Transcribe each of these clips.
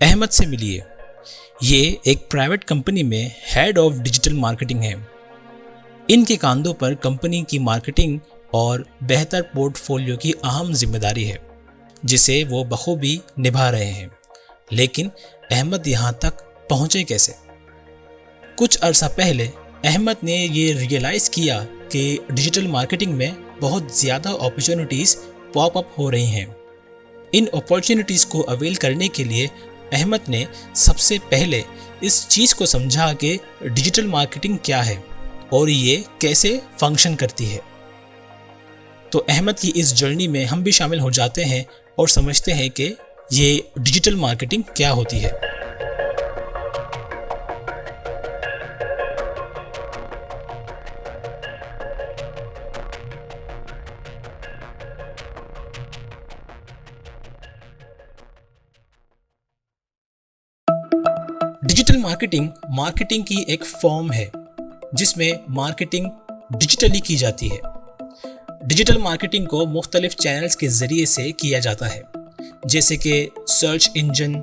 احمد سے ملیے. یہ ایک پرائیویٹ کمپنی میں ہیڈ آف ڈیجیٹل مارکیٹنگ ہے. ان کے کاندھوں پر کمپنی کی مارکیٹنگ اور بہتر پورٹ فولیو کی اہم ذمہ داری ہے جسے وہ بخوبی نبھا رہے ہیں. لیکن احمد یہاں تک پہنچے کیسے؟ کچھ عرصہ پہلے احمد نے یہ ریئلائز کیا کہ ڈیجیٹل مارکیٹنگ میں بہت زیادہ اپرچونٹیز پاپ اپ ہو رہی ہیں. ان اپرچونٹیز کو اویل کرنے کے لیے احمد نے سب سے پہلے اس چیز کو سمجھا کہ ڈیجیٹل مارکیٹنگ کیا ہے اور یہ کیسے فنکشن کرتی ہے. تو احمد کی اس جرنی میں ہم بھی شامل ہو جاتے ہیں اور سمجھتے ہیں کہ یہ ڈیجیٹل مارکیٹنگ کیا ہوتی ہے. ڈیجیٹل مارکیٹنگ کی ایک فارم ہے جس میں مارکیٹنگ ڈیجیٹلی کی جاتی ہے. ڈیجیٹل مارکیٹنگ کو مختلف چینلز کے ذریعے سے کیا جاتا ہے جیسے کہ search engine,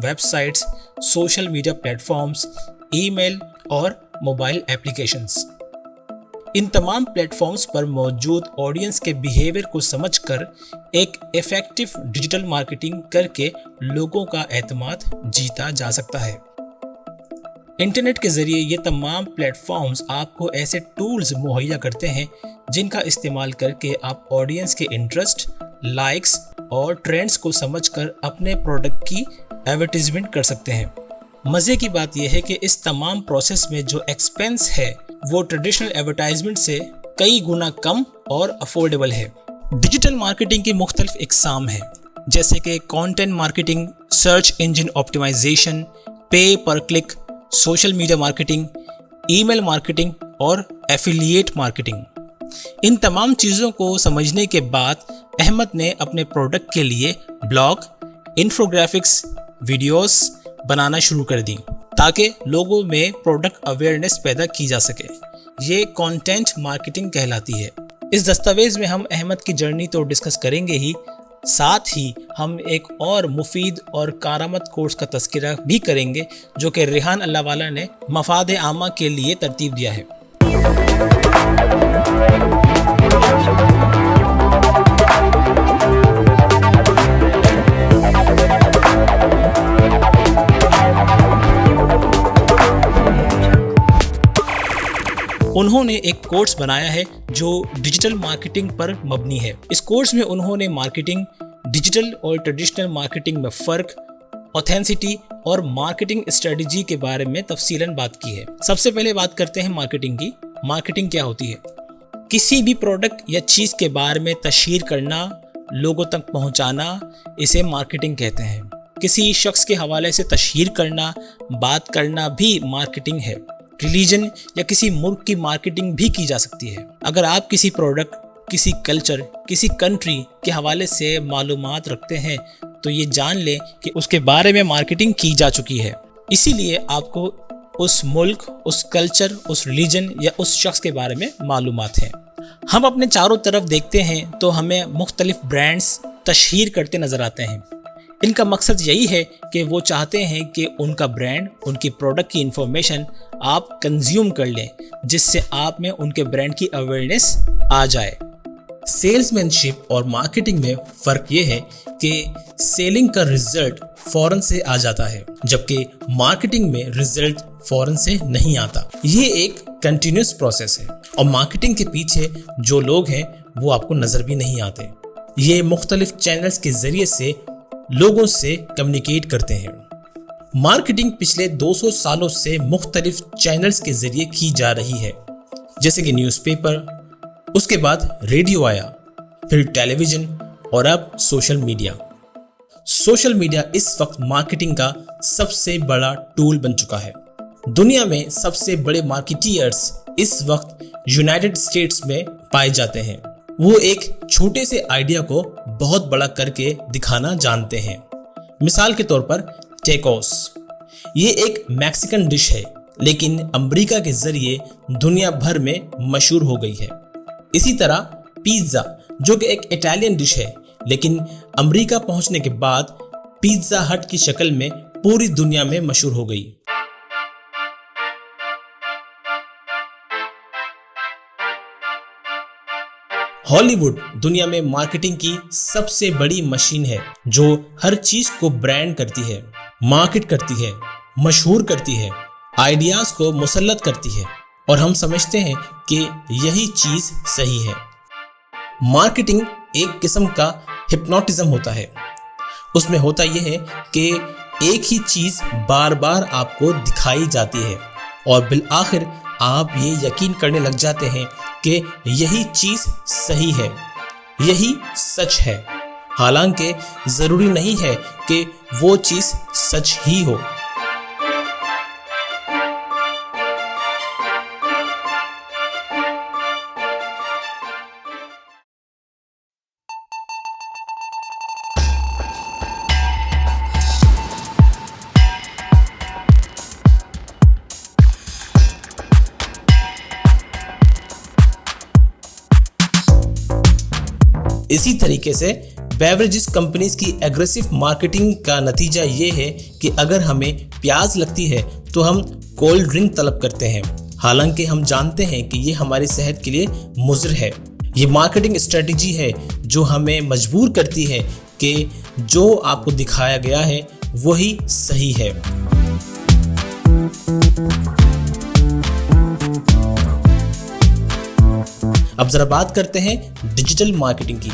websites, social media platforms, email اور موبائل ایپلیکیشنز. ان تمام پلیٹ فارمز پر موجود آڈینس کے بیہیویئر کو سمجھ کر ایک ایفیکٹو ڈیجیٹل مارکیٹنگ کر کے لوگوں کا اعتماد جیتا جا سکتا ہے. انٹرنیٹ کے ذریعے یہ تمام پلیٹ فارمز آپ کو ایسے ٹولز مہیا کرتے ہیں جن کا استعمال کر کے آپ آڈینس کے انٹرسٹ، لائکس اور ٹرینڈز کو سمجھ کر اپنے پروڈکٹ کی ایڈورٹیزمنٹ کر سکتے ہیں. مزے کی بات یہ ہے کہ اس تمام پروسیس میں جو ایکسپینس ہے وہ ٹریڈیشنل ایڈورٹائزمنٹ سے کئی گنا کم اور افورڈیبل ہے. ڈیجیٹل مارکیٹنگ کی مختلف اقسام ہیں جیسے کہ content marketing, search engine optimisation, pay per click, social media marketing, email marketing اور ایفیلیٹ مارکیٹنگ. ان تمام چیزوں کو سمجھنے کے بعد احمد نے اپنے پروڈکٹ کے لیے بلاگ، انفوگرافکس، ویڈیوز بنانا شروع کر دی تاکہ لوگوں میں پروڈکٹ اویئرنیس پیدا کی جا سکے. یہ کانٹینٹ مارکیٹنگ کہلاتی ہے. اس دستاویز میں ہم احمد کی جرنی تو ڈسکس کریں گے ہی، ساتھ ہی ہم ایک اور مفید اور کارآمد کورس کا تذکرہ بھی کریں گے جو کہ ریحان اللہ والا نے مفاد عامہ کے لیے ترتیب دیا ہے. انہوں نے ایک کورس بنایا ہے جو ڈیجیٹل مارکیٹنگ پر مبنی ہے. اس کورس میں انہوں نے مارکیٹنگ، ڈیجیٹل اور ٹریڈیشنل مارکیٹنگ میں فرق، اوتھینسٹی اور مارکیٹنگ اسٹریٹجی کے بارے میں تفصیلاً بات کی ہے. سب سے پہلے بات کرتے ہیں مارکیٹنگ کی. مارکیٹنگ کیا ہوتی ہے؟ کسی بھی پروڈکٹ یا چیز کے بارے میں تشہیر کرنا، لوگوں تک پہنچانا، اسے مارکیٹنگ کہتے ہیں. کسی شخص کے حوالے سے تشہیر کرنا، بات کرنا بھی مارکیٹنگ ہے. ریلیجن یا کسی ملک کی مارکیٹنگ بھی کی جا سکتی ہے. اگر آپ کسی پروڈکٹ، کسی کلچر، کسی کنٹری کے حوالے سے معلومات رکھتے ہیں تو یہ جان لیں کہ اس کے بارے میں مارکیٹنگ کی جا چکی ہے. اسی لیے آپ کو اس ملک، اس کلچر، اس ریلیجن یا اس شخص کے بارے میں معلومات ہیں. ہم اپنے چاروں طرف دیکھتے ہیں تو ہمیں مختلف برانڈز تشہیر کرتے نظر آتے ہیں. ان کا مقصد یہی ہے کہ وہ چاہتے ہیں کہ ان کا برانڈ، ان کی پروڈکٹ کی انفارمیشن آپ کنزیوم کر لیں جس سے آپ میں ان کے برانڈ کی اویئرنیس آ جائے. سیلز مین شپ اور مارکیٹنگ میں فرق یہ ہے کہ سیلنگ کا رزلٹ فوراً سے آ جاتا ہے جبکہ مارکیٹنگ میں رزلٹ فوراً سے نہیں آتا. یہ ایک کنٹینیوس پروسیس ہے اور مارکیٹنگ کے پیچھے جو لوگ ہیں وہ آپ کو نظر بھی نہیں آتے. یہ مختلف چینلز کے ذریعے سے لوگوں سے کمیونیکیٹ کرتے ہیں. مارکیٹنگ پچھلے 200 سالوں سے مختلف چینلز کے ذریعے کی جا رہی ہے جیسے کہ نیوز پیپر، اس کے بعد ریڈیو آیا، پھر ٹیلی ویژن اور اب سوشل میڈیا. سوشل میڈیا اس وقت مارکیٹنگ کا سب سے بڑا ٹول بن چکا ہے. دنیا میں سب سے بڑے مارکیٹرز اس وقت یونائٹڈ اسٹیٹس میں پائے جاتے ہیں. وہ ایک چھوٹے سے آئیڈیا کو بہت بڑا کر کے دکھانا جانتے ہیں. مثال کے طور پر ٹیکوس، یہ ایک میکسیکن ڈش ہے لیکن امریکہ کے ذریعے دنیا بھر میں مشہور ہو گئی ہے. اسی طرح پیزا جو کہ ایک اٹالین ڈش ہے لیکن امریکہ پہنچنے کے بعد پیزا ہٹ کی شکل میں पूरी दुनिया में मशहूर हो गई। हॉलीवुड दुनिया में मार्केटिंग की सबसे बड़ी मशीन है जो हर चीज को ब्रांड करती है, मार्केट करती है, मशहूर करती है, आइडियाज को मुसल्लत करती है और हम समझते हैं कि यही चीज सही है। मार्केटिंग एक किस्म का हिप्नोटिज्म होता है। उसमें होता यह है कि एक ही चीज बार बार आपको दिखाई जाती है और बिल आखिर आप ये यकीन करने लग जाते हैं कि यही चीज सही है, यही सच है, हालांकि जरूरी नहीं है कि वो चीज सच ही हो। इसी तरीके से बेवरेजेस कंपनीज की एग्रेसिव मार्केटिंग का नतीजा ये है कि अगर हमें प्यास लगती है तो हम कोल्ड ड्रिंक तलब करते हैं, हालांकि हम जानते हैं कि ये हमारी सेहत के लिए मुज़र है। ये मार्केटिंग स्ट्रेटजी है जो हमें मजबूर करती है कि जो आपको दिखाया गया है वही सही है। अब जरा बात करते हैं डिजिटल मार्केटिंग की।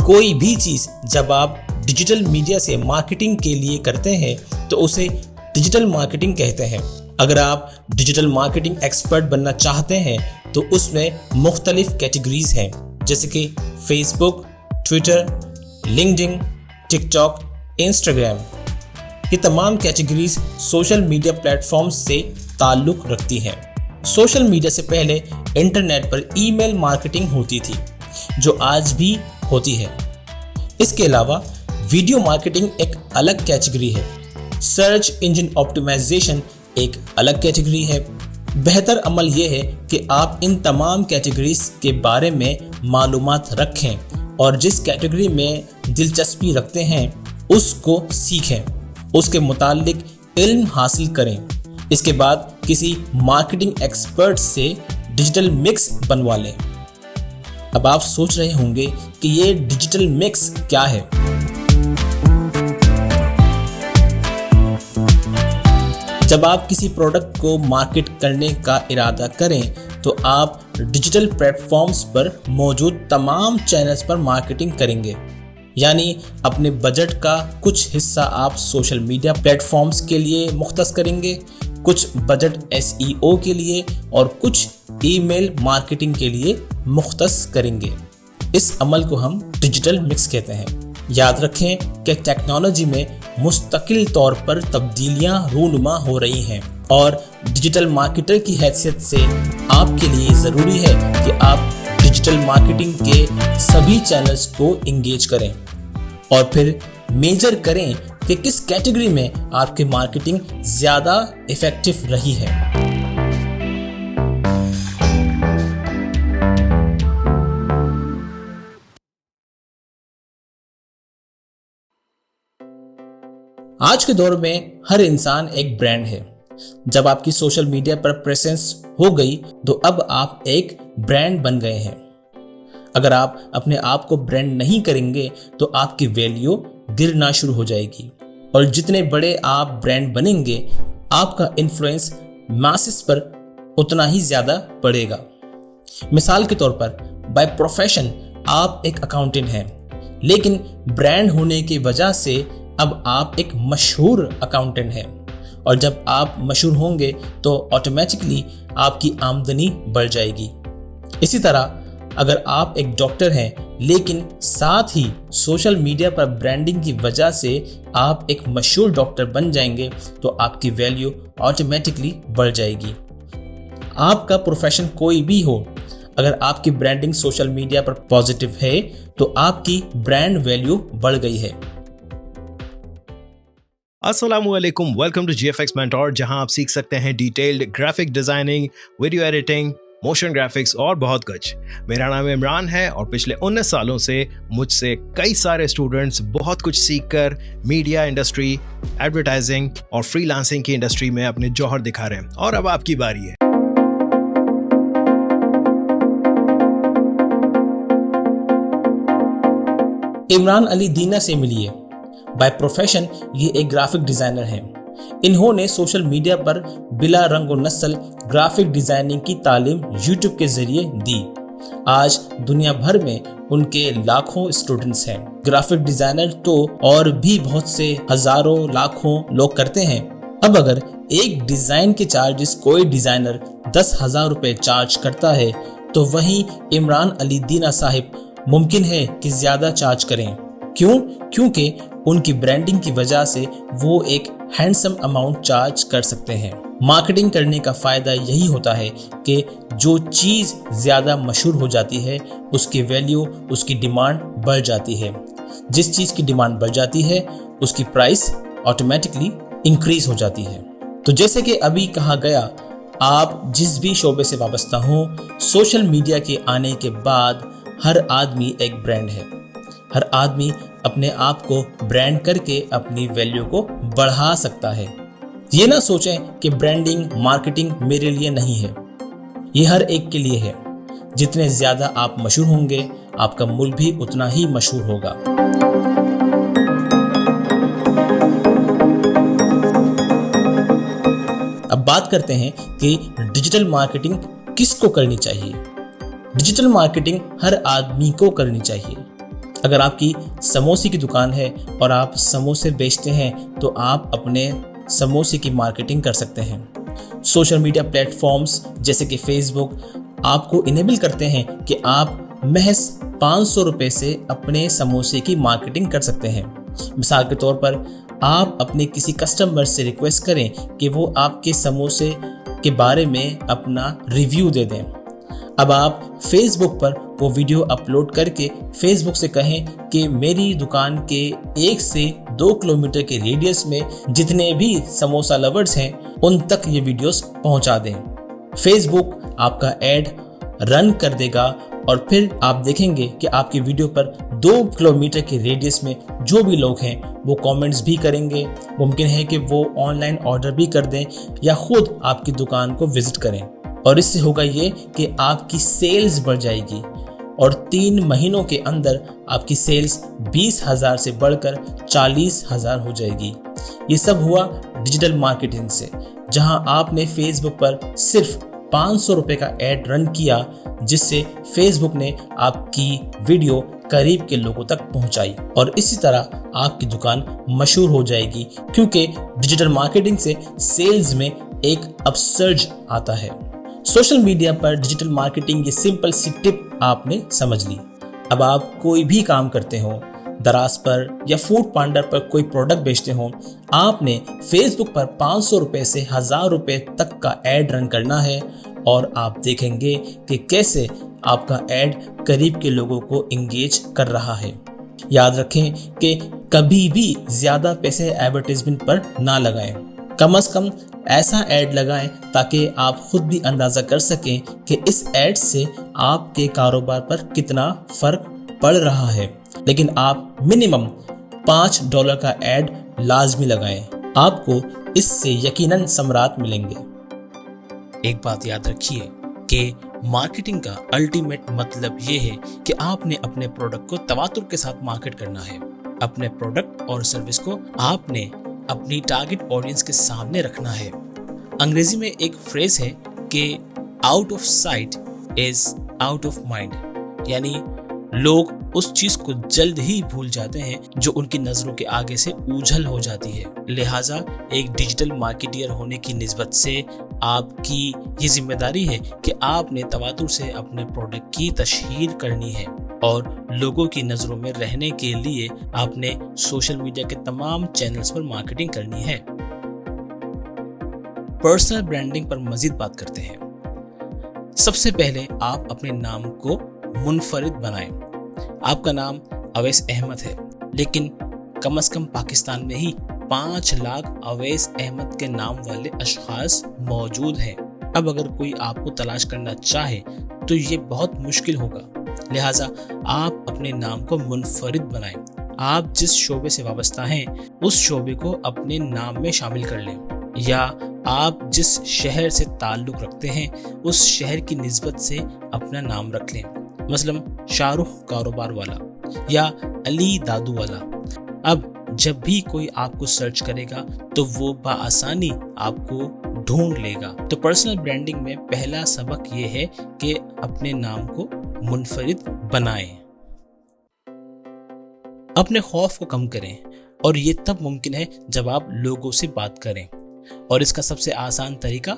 कोई भी चीज जब आप डिजिटल मीडिया से मार्केटिंग के लिए करते हैं तो उसे डिजिटल मार्केटिंग कहते हैं। अगर आप डिजिटल मार्केटिंग एक्सपर्ट बनना चाहते हैं तो उसमें मुख्तलिफ कैटेगरीज हैं, जैसे कि Facebook, Twitter, LinkedIn, TikTok, Instagram. ये तमाम कैटेगरीज सोशल मीडिया प्लेटफॉर्म्स से ताल्लुक़ रखती हैं। सोशल मीडिया से पहले इंटरनेट पर ईमेल मार्केटिंग होती थी, जो आज भी होती है। इसके अलावा वीडियो मार्केटिंग एक अलग कैटेगरी है। सर्च इंजन ऑप्टिमाइजेशन एक अलग कैटेगरी है। बेहतर अमल यह है कि आप इन तमाम कैटेगरीज के बारे में मालूमात रखें और जिस कैटेगरी में दिलचस्पी रखते हैं उसको सीखें, उसके मुतालिक इल्म हासिल करें। इसके बाद किसी मार्केटिंग एक्सपर्ट से डिजिटल मिक्स बनवा लें। अब आप सोच रहे होंगे कि ये डिजिटल मिक्स क्या है। जब आप किसी प्रोडक्ट को मार्केट करने का इरादा करें तो आप डिजिटल प्लेटफॉर्म्स पर मौजूद तमाम चैनल्स पर मार्केटिंग करेंगे, यानी अपने बजट का कुछ हिस्सा आप सोशल मीडिया प्लेटफॉर्म्स के लिए मुख्तस करेंगे, कुछ बजट SEO के लिए और कुछ ईमेल मार्केटिंग के लिए मुख्तस करेंगे। इस अमल को हम डिजिटल मिक्स कहते हैं। याद रखें कि टेक्नोलॉजी में मुस्तकिल तौर पर तब्दीलियां रूनुमा हो रही हैं और डिजिटल मार्केटर की हैसियत से आपके लिए ज़रूरी है कि आप डिजिटल मार्केटिंग के सभी चैनल्स को इंगेज करें और फिर मेजर करें कि किस कैटेगरी में आपकी मार्केटिंग ज़्यादा इफ़ेक्टिव रही है। आज के दौर में हर इंसान एक ब्रांड है। जब आपकी सोशल मीडिया पर प्रेजेंस हो गई तो अब आप एक ब्रांड बन गए हैं। अगर आप अपने आप को ब्रांड नहीं करेंगे तो आपकी वैल्यू गिरना शुरू हो जाएगी और जितने बड़े आप ब्रांड बनेंगे आपका इन्फ्लुएंस मासेस पर उतना ही ज़्यादा बढ़ेगा। मिसाल के तौर पर बाय प्रोफेशन आप एक अकाउंटेंट हैं, लेकिन ब्रांड होने की वजह से अब आप एक मशहूर अकाउंटेंट हैं और जब आप मशहूर होंगे तो ऑटोमेटिकली आपकी आमदनी बढ़ जाएगी। इसी तरह अगर आप एक डॉक्टर हैं लेकिन साथ ही सोशल मीडिया पर ब्रांडिंग की वजह से आप एक मशहूर डॉक्टर बन जाएंगे तो आपकी वैल्यू ऑटोमेटिकली बढ़ जाएगी। आपका प्रोफेशन कोई भी हो, अगर आपकी ब्रांडिंग सोशल मीडिया पर पॉजिटिव है तो आपकी ब्रांड वैल्यू बढ़ गई है। अस्सलामुअलैकुम, वेलकम टू GFX मेंटोर, जहां आप सीख सकते हैं detailed graphic designing, video editing, motion graphics और बहुत कुछ। मेरा नाम इमरान है और पिछले 19 सालों से मुझसे कई सारे स्टूडेंट्स बहुत कुछ सीखकर मीडिया इंडस्ट्री, एडवर्टाइजिंग और फ्रीलांसिंग की इंडस्ट्री में अपने जौहर दिखा रहे हैं और अब आपकी बारी है। इमरान अली दीना से मिलिए। बाय प्रोफेशन ये एक ग्राफिक डिजाइनर हैं। इन्होंने सोशल मीडिया पर बिला रंग और नस्ल ग्राफिक डिजाइनिंग की तालीम यूट्यूब के जरिए दी। आज दुनिया भर में उनके लाखों स्टूडेंट्स हैं। ग्राफिक डिजाइनर तो और भी बहुत से हजारों लाखों लोग करते हैं। अब अगर एक डिजाइन के चार्जेस कोई डिजाइनर 10,000 रुपए चार्ज करता है तो वहीं इमरान अली दीना साहिब मुमकिन है कि ज्यादा चार्ज करें। क्यों? क्योंकि उनकी ब्रांडिंग की वजह से वो एक हैंडसम अमाउंट चार्ज कर सकते हैं। मार्केटिंग करने का फायदा यही होता है कि जो चीज ज्यादा मशहूर हो जाती है उसकी वैल्यू, उसकी डिमांड बढ़ जाती है। जिस चीज की डिमांड बढ़ जाती है उसकी प्राइस ऑटोमेटिकली इंक्रीज हो जाती है। तो जैसे कि अभी कहा गया, आप जिस भी शोबे से वाबस्ता हो, सोशल मीडिया के आने के बाद हर आदमी एक ब्रांड है। हर आदमी अपने आप को ब्रांड करके अपनी वैल्यू को बढ़ा सकता है। ये ना सोचें कि ब्रांडिंग, मार्केटिंग मेरे लिए नहीं है। ये हर एक के लिए है। जितने ज्यादा आप मशहूर होंगे, आपका मूल्य भी उतना ही मशहूर होगा। अब बात करते हैं कि डिजिटल मार्केटिंग किसको करनी चाहिए। डिजिटल मार्केटिंग हर आदमी को करनी चाहिए। अगर आपकी समोसे की दुकान है और आप समोसे बेचते हैं तो आप अपने समोसे की मार्केटिंग कर सकते हैं। सोशल मीडिया प्लेटफॉर्म्स जैसे कि फेसबुक आपको इनेबल करते हैं कि आप महज 500 रुपये से अपने समोसे की मार्केटिंग कर सकते हैं। मिसाल के तौर पर आप अपने किसी कस्टमर से रिक्वेस्ट करें कि वो आपके समोसे के बारे में अपना रिव्यू दे दें। अब आप फेसबुक पर वो वीडियो अपलोड करके फेसबुक से कहें कि मेरी दुकान के 1 से 2 किलोमीटर के रेडियस में जितने भी समोसा लवर्स हैं उन तक ये वीडियोस पहुंचा दें। फेसबुक आपका ऐड रन कर देगा और फिर आप देखेंगे कि आपकी वीडियो पर 2 किलोमीटर के रेडियस में जो भी लोग हैं वो कमेंट्स भी करेंगे। मुमकिन है कि वो ऑनलाइन ऑर्डर भी कर दें या खुद आपकी दुकान को विजिट करें। और इससे होगा ये कि आपकी सेल्स बढ़ जाएगी और 3 महीनों के अंदर आपकी सेल्स 20,000 से बढ़कर 40,000 हो जाएगी। ये सब हुआ डिजिटल मार्केटिंग से, जहां आपने फेसबुक पर सिर्फ 500 रुपये का ऐड रन किया, जिससे फेसबुक ने आपकी वीडियो करीब के लोगों तक पहुंचाई और इसी तरह आपकी दुकान मशहूर हो जाएगी। क्योंकि डिजिटल मार्केटिंग से सेल्स में एक अपसर्ज आता है। सोशल मीडिया पर डिजिटल मार्केटिंग ये सिंपल सी टिप आपने समझ ली। अब आप कोई भी काम करते हो, दराज पर या फूड पांडा पर कोई प्रोडक्ट बेचते हो, आपने फेसबुक पर 500 रुपये से 1000 रुपये तक का ऐड रन करना है और आप देखेंगे कि कैसे आपका ऐड करीब के लोगों को इंगेज कर रहा है। याद रखें कि कभी भी ज़्यादा पैसे एडवर्टाइजमेंट पर ना लगाएं। कम से कम ऐसा ऐड लगाएं ताकि आप खुद भी अंदाज़ा कर सकें कि इस ऐड से आपके कारोबार पर कितना फ़र्क पड़ रहा है। लेकिन आप मिनिमम $5 का ऐड लाजमी लगाएं। आपको इससे यकीनन समरात मिलेंगे। एक बात याद रखिए कि मार्केटिंग का अल्टीमेट मतलब ये है कि आपने अपने प्रोडक्ट को तवातुर के साथ मार्केट करना है। अपने प्रोडक्ट और सर्विस को आपने अपनी टारगेट ऑडियंस के सामने रखना है। अंग्रेजी में एक फ्रेज है कि out of site is out of mind, यानी लोग उस चीज को जल्द ही भूल जाते हैं जो उनकी नजरों के आगे से ओझल हो जाती है। लिहाजा एक डिजिटल मार्केटियर होने की निस्बत से आपकी ये जिम्मेदारी है कि आपने तवातुर से अपने प्रोडक्ट की तशहीर करनी है और लोगों की नजरों में रहने के लिए आपने सोशल मीडिया के तमाम चैनल्स पर मार्केटिंग करनी है। पर्सनल ब्रांडिंग पर मजीद बात करते हैं। सबसे पहले आप अपने नाम को मुनफरिद बनाएं। आपका नाम अवैस अहमद है, लेकिन कम से कम पाकिस्तान में ही 5 लाख अवैस अहमद के नाम वाले अशखास मौजूद हैं। اب اگر کوئی آپ کو تلاش کرنا چاہے تو یہ بہت مشکل ہوگا، لہٰذا آپ اپنے نام کو منفرد بنائیں۔ آپ جس شعبے سے وابستہ ہیں اس شعبے کو اپنے نام میں شامل کر لیں، یا آپ جس شہر سے تعلق رکھتے ہیں اس شہر کی نسبت سے اپنا نام رکھ لیں، مثلا شاہ رخ کاروبار والا یا علی دادو والا۔ اب جب بھی کوئی آپ کو سرچ کرے گا تو وہ بآسانی آپ کو ڈھونڈ لے گا۔ تو پرسنل برانڈنگ میں پہلا سبق یہ ہے کہ اپنے نام کو منفرد بنائیں۔ اپنے خوف کو کم کریں، اور یہ تب ممکن ہے جب آپ لوگوں سے بات کریں، اور اس کا سب سے آسان طریقہ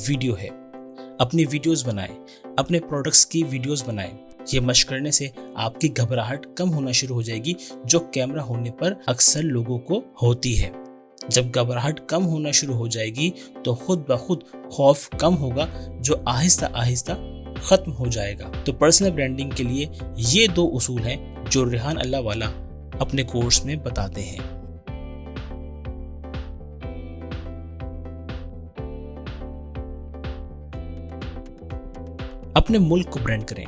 ویڈیو ہے۔ اپنی ویڈیوز بنائیں، اپنے پروڈکٹس کی ویڈیوز بنائیں۔ یہ مشق کرنے سے آپ کی گھبراہٹ کم ہونا شروع ہو جائے گی، جو کیمرہ ہونے پر اکثر لوگوں کو ہوتی ہے۔ جب گھبراہٹ کم ہونا شروع ہو جائے گی تو خود بخود خوف کم ہوگا، جو آہستہ آہستہ ختم ہو جائے گا۔ تو پرسنل برانڈنگ کے لیے یہ 2 اصول ہیں جو ریحان اللہ والا اپنے کورس میں بتاتے ہیں۔ اپنے ملک کو برانڈ کریں۔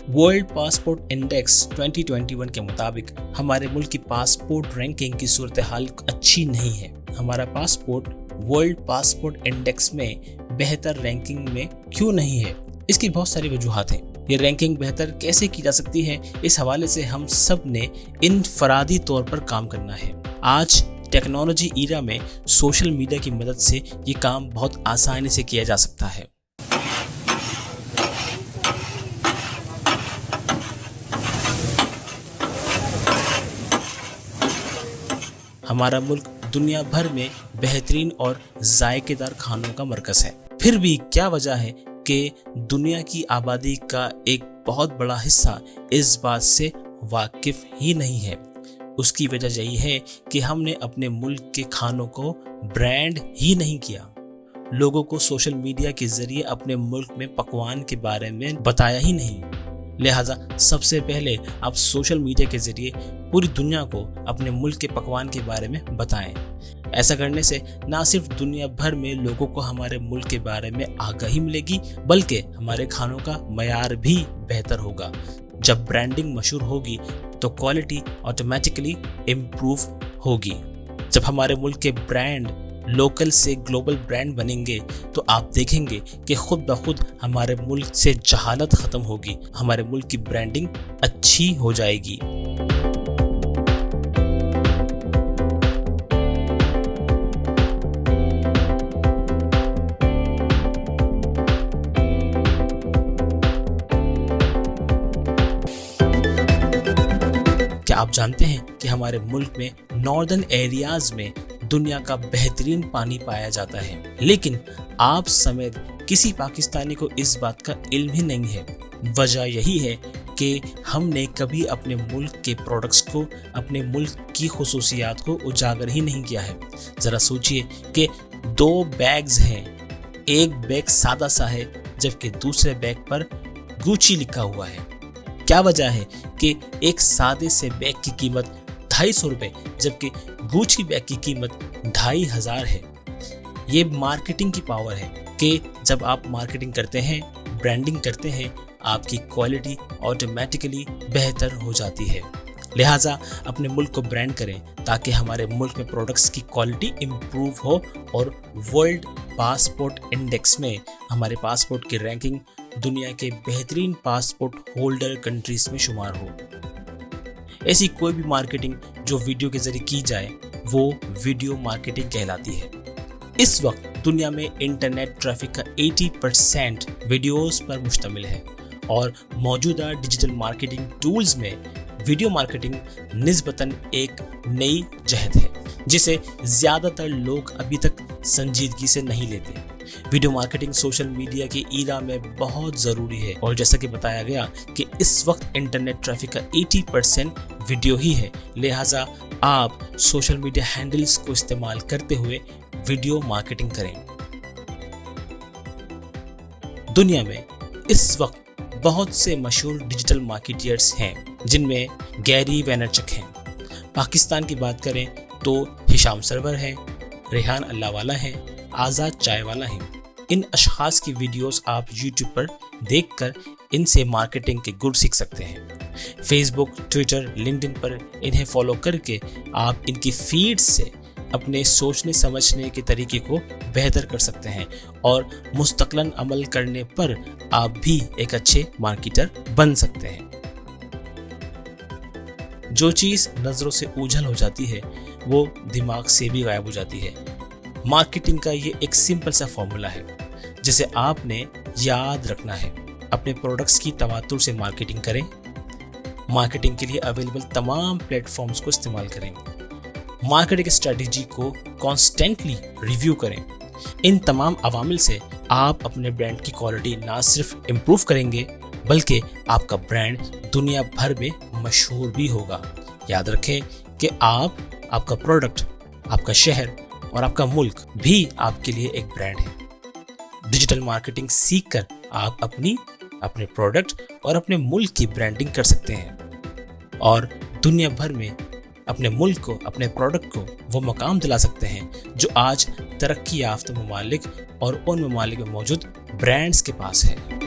ورلڈ پاسپورٹ انڈیکس 2021 کے مطابق ہمارے ملک کی پاسپورٹ رینکنگ کی صورتحال اچھی نہیں ہے۔ ہمارا پاسپورٹ ورلڈ پاسپورٹ انڈیکس میں بہتر رینکنگ میں کیوں نہیں ہے؟ اس کی بہت ساری وجوہات ہیں۔ یہ رینکنگ بہتر کیسے کی جا سکتی ہے، اس حوالے سے ہم سب نے انفرادی طور پر کام کرنا ہے۔ آج ٹیکنالوجی ایرا میں سوشل میڈیا کی مدد سے یہ کام بہت آسانی سے کیا جا سکتا ہے۔ ہمارا ملک دنیا بھر میں بہترین اور ذائقے دار کھانوں کا مرکز ہے، پھر بھی کیا وجہ ہے کہ دنیا کی آبادی کا ایک بہت بڑا حصہ اس بات سے واقف ہی نہیں ہے؟ اس کی وجہ یہی ہے کہ ہم نے اپنے ملک کے کھانوں کو برانڈ ہی نہیں کیا۔ لوگوں کو سوشل میڈیا کے ذریعے اپنے ملک میں پکوان کے بارے میں بتایا ہی نہیں۔ لہٰذا سب سے پہلے آپ سوشل میڈیا کے ذریعے پوری دنیا کو اپنے ملک کے پکوان کے بارے میں بتائیں۔ ایسا کرنے سے نہ صرف دنیا بھر میں لوگوں کو ہمارے ملک کے بارے میں آگاہی ملے گی، بلکہ ہمارے کھانوں کا معیار بھی بہتر ہوگا۔ جب برانڈنگ مشہور ہوگی تو کوالٹی آٹومیٹکلی امپروو ہوگی۔ جب ہمارے ملک کے برانڈ لوکل سے گلوبل برانڈ بنیں گے تو آپ دیکھیں گے کہ خود بخود ہمارے ملک سے جہالت ختم ہوگی، ہمارے ملک کی برانڈنگ اچھی ہو جائے گی۔ کیا آپ جانتے ہیں کہ ہمارے ملک میں ناردرن ایریاز میں دنیا کا بہترین پانی پایا جاتا ہے، لیکن آپ سمیت کسی پاکستانی کو اس بات کا علم ہی نہیں ہے۔ وجہ یہی ہے کہ ہم نے کبھی اپنے ملک کے پروڈکٹس کو، اپنے ملک کی خصوصیات کو اجاگر ہی نہیں کیا ہے۔ ذرا سوچئے کہ 2 بیگز ہیں، ایک بیگ سادہ سا ہے جبکہ دوسرے بیگ پر گوچی لکھا ہوا ہے۔ کیا وجہ ہے کہ ایک سادے سے بیگ کی قیمت 250 روپے جبکہ گوچی بیگ کی قیمت 2500 ہے؟ یہ مارکیٹنگ کی پاور ہے کہ جب آپ مارکیٹنگ کرتے ہیں، برانڈنگ کرتے ہیں، آپ کی کوالٹی آٹومیٹکلی بہتر ہو جاتی ہے۔ لہٰذا اپنے ملک کو برانڈ کریں تاکہ ہمارے ملک میں پروڈکٹس کی کوالٹی امپروو ہو اور ورلڈ پاسپورٹ انڈیکس میں ہمارے پاسپورٹ کی رینکنگ دنیا کے بہترین پاسپورٹ ہولڈر کنٹریز میں شمار ہو۔ ایسی کوئی بھی مارکیٹنگ جو ویڈیو کے ذریعے کی جائے وہ ویڈیو مارکیٹنگ کہلاتی ہے۔ اس وقت دنیا میں انٹرنیٹ ٹریفک کا 80% ویڈیوز پر مشتمل ہے، اور موجودہ ڈیجیٹل مارکیٹنگ ٹولز میں ویڈیو مارکیٹنگ نسبتاً ایک نئی جہت ہے جسے زیادہ تر لوگ ابھی تک سنجیدگی سے نہیں لیتے۔ ویڈیو مارکیٹنگ سوشل میڈیا کے ایرا میں بہت ضروری ہے، اور جیسا کہ بتایا گیا کہ اس وقت انٹرنیٹ ٹریفک کا 80% ویڈیو ہی ہے، لہٰذا آپ سوشل میڈیا ہینڈلز کو استعمال کرتے ہوئے ویڈیو مارکیٹنگ کریں۔ دنیا میں اس وقت بہت سے مشہور ڈیجیٹل مارکیٹرز ہیں، جن میں گیری وینرچک ہیں۔ پاکستان کی بات کریں تو ہشام سرور ہیں، ریحان اللہ والا ہیں، آزاد چائے والا ہیں۔ इन अशखास की वीडियोस आप YouTube पर देखकर इनसे मार्केटिंग के गुर सीख सकते हैं। फेसबुक, ट्विटर, लिंक्डइन पर इन्हें फॉलो करके आप इनकी फीड से अपने सोचने समझने के तरीके को बेहतर कर सकते हैं और मुस्तक़िलन अमल करने पर आप भी एक अच्छे मार्केटर बन सकते हैं। जो चीज़ नज़रों से ओझल हो जाती है वो दिमाग से भी गायब हो जाती है। मार्केटिंग का ये एक सिंपल सा फॉर्मूला है जिसे आपने याद रखना है। अपने प्रोडक्ट्स की तवातुर से मार्केटिंग करें। मार्केटिंग के लिए अवेलेबल तमाम प्लेटफॉर्म्स को इस्तेमाल करें। मार्केटिंग स्ट्रेटजी को कॉन्स्टेंटली रिव्यू करें। इन तमाम अवामिल से आप अपने ब्रांड की क्वालिटी ना सिर्फ इम्प्रूव करेंगे बल्कि आपका ब्रांड दुनिया भर में मशहूर भी होगा। याद रखें कि आपका प्रोडक्ट, आपका शहर और आपका मुल्क भी आपके लिए एक ब्रांड है। डिजिटल मार्केटिंग सीखकर आप अपने प्रोडक्ट और अपने मुल्क की ब्रांडिंग कर सकते हैं और दुनिया भर में अपने मुल्क को, अपने प्रोडक्ट को वो मकाम दिला सकते हैं जो आज तरक्की याफ्ता ममालिक और उन ममालिक में मौजूद ब्रांड्स के पास है।